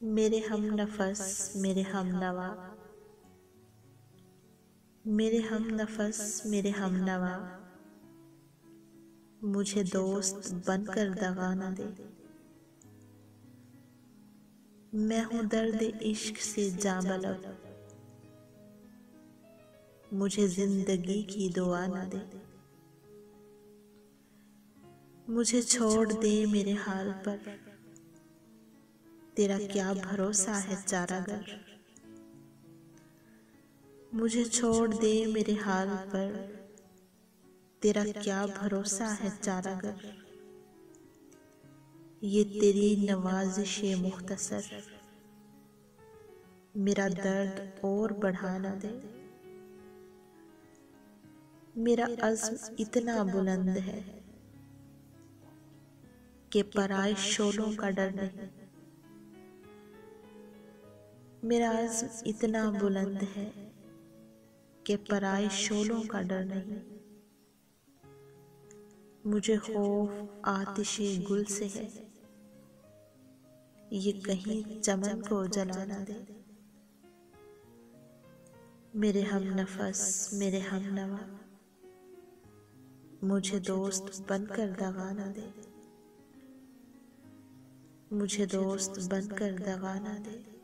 मेरे हम नफस मेरे हम नवा, मेरे हम नफस मेरे हम नवा, मुझे दोस्त बनकर दगा न दे। मैं हूँ दर्द इश्क से जाबलब, मुझे जिंदगी की दुआ न दे। मुझे छोड़ दे मेरे हाल पर, तेरा क्या भरोसा है चारागर। मुझे छोड़ दे मेरे हाल पर, तेरा क्या भरोसा है चारागर। ये तेरी नवाज़िशे मुख्तसर, मेरा दर्द और बढ़ा न दे। मेरा अज़्म इतना बुलंद है कि पराए शोलों का डर नहीं। मेरा अज़्म इतना बुलंद है कि पराए शोलों का डर नहीं। मुझे खौफ आतिशे गुल से है, ये कहीं चमन को जला न दे। मेरे हम नफस मेरे हम नवा, मुझे दोस्त बनकर दगा न दे। मुझे दोस्त बनकर दगा न दे।